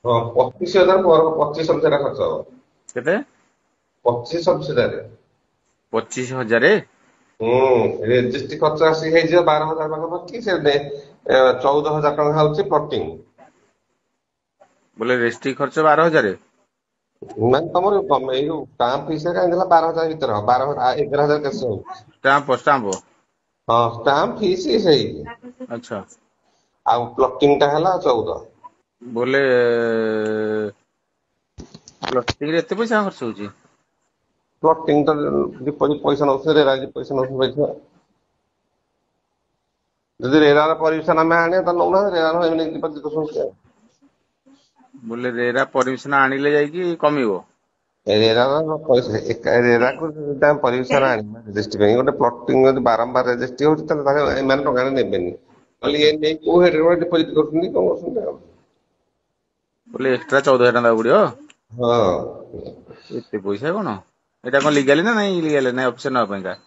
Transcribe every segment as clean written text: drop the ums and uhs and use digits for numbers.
ହଁ 25,000 पर 25 ଖର୍ଚ୍ଚ ହବ। କେତେ? 25 25,000? ହୁଁ ରେଜିଷ୍ଟ୍ରି ଖର୍ଚ୍ଚ ଆସିକି ହେଇଯିବ 12,000 ପାଖାପାଖି ସେ 14,000 ଟଙ୍କା ହଉଛି ପ୍ଲଟିଂ। ବୋଲେ ରେଜିଷ୍ଟ୍ରି ଖର୍ଚ୍ଚ 12,000? ମାନେ ତମର ଏଇ ଯୋଉ ଷ୍ଟାମ୍ପ ଫିସ୍ କାହିଁକି ହେଲା 12,000 ଭିତରେ ହବ 11,000 କେତେ ହଉଛି। ଷ୍ଟାମ୍ପ। ହଁ ଷ୍ଟାମ୍ପ ଫିସ୍ ସେଇ ଆଚ୍ଛା। ଆଉ ପ୍ଲଟିଂ ଟା ହେଲା 14। ବୋଲେ ପ୍ଲଟିଂ ରେ ଏତେ ପଇସା ଖର୍ଚ୍ଚ ହଉଛି? ପ୍ଲଟିଂ ଟା ଡିପୋଜିଟ୍ ପଇସା ନଉଛନ୍ତି ରେରା ପଇସା ନଉଛନ୍ତି ପଇସା। ଯଦି ରେରାର ପରିମିଶନ ଆମେ ଆଣିବା ତାହେଲେ ନଉନାହାନ୍ତି ରେରା ଏମିତି ଡିପୋଜିଟ୍ କରୁଛନ୍ତି ଆଉ। ବୋଲେ ରେରା ପରମିଶନ ଆଣିଲେ ଯାଇକି କମିବ? ରେରାର ପଇସା ରେରାକୁ ଯଦି ଆମେ ପରିମିଶନ ଆଣିବା ରେଜିଷ୍ଟ୍ରି ପାଇଁ ଗୋଟେ ପ୍ଲଟିଂ ଯଦି ବାରମ୍ବାର ରେଜିଷ୍ଟ୍ରି ହଉଛି ତାହେଲେ ଏମାନେ ଟଙ୍କାଟେ ନେବେନି। କହିଲେ ଆଚ୍ଛା। ଇଏ ନେଇ କୋଉ ହେଡରେ ଗୋଟେ ଡିପୋଜିଟ୍ କରୁଛନ୍ତି କଣ କରୁଛନ୍ତି ଆଉ। ବୋଲେ ଏକ୍ସଟ୍ରା 14,000 ଦବାକୁ ପଡିବ? ହଁ। ଏତେ ପଇସା କଣ? ଏଇଟା କଣ ଲିଗାଲି ନା ନାଇଁ ଇଲିଗାଲି ନାଇଁ ଅଫିସରେ ନବା ପାଇଁକା?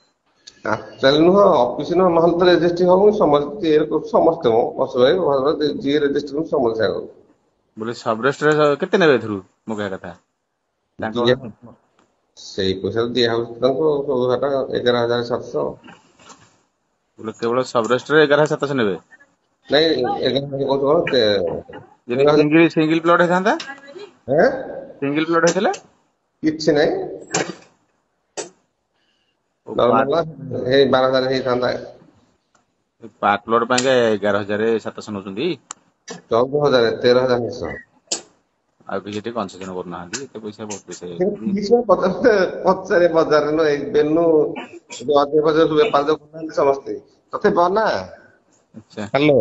ଆକ୍ଚୁଆଲି ନୁହଁ ଅଫିସ ନୁହଁ ନହେଲେ ତ ରେଜିଷ୍ଟ୍ରି ହଉନି ସମସ୍ତେ ସମସ୍ତେ ମ ବସ ଭାଇ ଘର ଯିଏ ରେଜିଷ୍ଟ୍ରି କରୁଛନ୍ତି ସମସ୍ତେ ଆଗ। ବୋଲେ ସବରେଜିଷ୍ଟ୍ରାର କେତେ ନେବେ ଏଥିରୁ ମୋ କହିବା କଥା? ତାଙ୍କ ଦିଆ ସେଇ ପଇସା ଦିଆ ହଉଛି ତାଙ୍କୁ 14,000 11,700। ବୋଲେ କେବଳ ସବରେଜିଷ୍ଟ୍ରାର 11,700 ନେବେ? ନାଇଁ 11,000 କହୁଛୁ କଣ ଯଦି ସିଙ୍ଗଲ ପ୍ଲଟ ହେଇଥାନ୍ତା? ଆଁ ସିଙ୍ଗଲ ପ୍ଲଟ ହେଇଥିଲେ? କିଛି ନାହିଁ। ନର୍ମାଲ ହେଇ 12,000 ହେଇଥାନ୍ତା। ପାର୍ଟ ପ୍ଲଟ ପାଇଁକା 11,700 ନଉଛନ୍ତି? 14,000 13,700। ଆଉ କିଛି ଟିକେ କନସେସନ କରୁନାହାନ୍ତି ଏତେ ପଇସା ବହୁତ ପଇସା ହେଇଯାଉଛି। କିନ୍ତୁ ପଚାରେ ବଜାରରେ ନୁହଁ ବେନୁ ଅଧିକ ପଇସା ବେପାର ଯୋଉ କରୁନାହାନ୍ତି ସମସ୍ତେ ତଥାପି କହନା। ଆଚ୍ଛା। ହ୍ୟାଲୋ।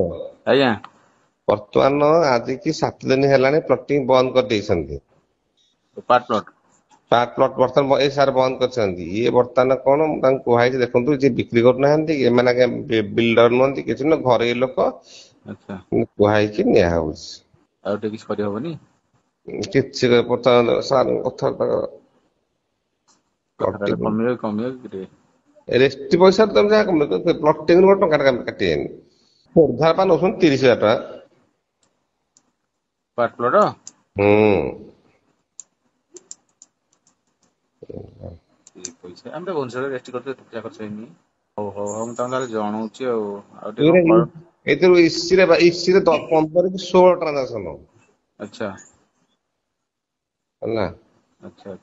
ଆଜ୍ଞା। ବର୍ତ୍ତମାନ ଆଜି କି 7 ଦିନ ହେଲାଣି ପ୍ଲଟିଂ ବନ୍ଦ କରିଦେଇଛନ୍ତି। Part plot? ପାର୍ଟ ପ୍ଲଟ ବର୍ତ୍ତମାନ ଏଇ ସାର୍ ବନ୍ଦ କରିଛନ୍ତି ଇଏ ବର୍ତ୍ତମାନ କଣ ତାଙ୍କୁ କୁହାଯାଇଛି ଦେଖନ୍ତୁ ଯିଏ ବିକ୍ରି କରୁନାହାନ୍ତି ଏମାନେ ଆଜ୍ଞା ବିଲ୍ଡର ନୁହନ୍ତି କିଛି ନୁହଁ ଘରୋଇ ଲୋକ ଆଚ୍ଛା। କୁହା ହେଇକି ନିଆ ହଉଛି। ଆଉ ଟିକେ କିଛି କରିହବନି? କିଛି ବର୍ତ୍ତମାନ ସାର୍ କଥାବାର୍ତ୍ତା କଥା ତାହେଲେ କମିବ କି ଟିକେ? ରେଷ୍ଟି ପଇସା ତମେ ଯାହା କମେଇବ ପ୍ଲଟିଂ ରୁ ଟଙ୍କା ଟେ କାଟିବେନି। ଖୋର୍ଦ୍ଧା ପା ନଉଛନ୍ତି 30,000 ଟଙ୍କା। Part plot? ହୁଁ। ପଇସା ଆମେ ତ ଭୁବନେଶ୍ୱରରେ ରେଷ୍ଟି କରିଛୁ ଏତେ ପଇସା ଖର୍ଚ୍ଚ ହେଇନି। ହଉ ମୁଁ ତାଙ୍କୁ ତାହେଲେ ଜଣଉଛି ଆଉ ଟିକେ କଣ କର। ଏଥିରୁ ଇସିରେ 15 କି 16 ଟ୍ରାଞ୍ଜାକ୍ସନ। ଆଚ୍ଛା। ହେଲା। ଆଚ୍ଛା।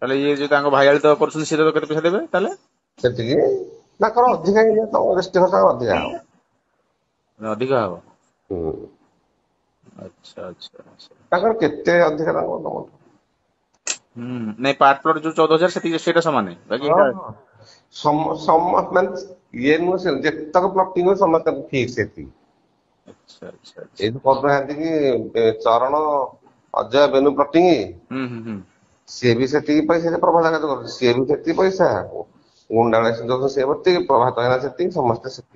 ତାହେଲେ ଇଏ ଯୋଉ ତାଙ୍କ ଭାଇଆଳି ତ କରୁଛନ୍ତି ସିଏ କେତେ ପଇସା ଦେବେ ତାହେଲେ? ସେତିକି ତାଙ୍କର ଅଧିକା ହେଇଯିବ ତମ ରେଷ୍ଟି ଖର୍ଚ୍ଚ ଅଧିକା ହବ। ଅଧିକା ହବ? ହୁଁ। ଆଚ୍ଛା। ତାଙ୍କର କେତେ ଅଧିକା ତାଙ୍କ ତମଠୁ। ହୁଁ ନାଇଁ ପାର୍ଟ ପ୍ଲଟ ଯୋଉ 14,000 ସେତିକି ସେଇଟା ସମାନେ ବାକି ହଁ ଏଇଟା ହଁ ମାନେ ଇଏ ନୁହଁ ସେ ଯେତେକ ପ୍ଲଟିଂ ସମସ୍ତଙ୍କ ଫିକ୍ସ ସେତିକି। ଆଚ୍ଛା। ଏଇଠୁ କରୁନାହାନ୍ତି କି ଚରଣ ଅଜୟ ବେନୁ ପ୍ଲଟିଂ ହୁଁ। ସିଏ ବି ସେତିକି ପଇସା ପ୍ରଭାତ କରୁଛି ସିଏ ବି ସେତିକି ପଇସା। ଗୁଣ୍ଡାଳ ସେ ସେତିକି ପ୍ରଭାତ ସେତିକି ସମସ୍ତେ ସେତିକି।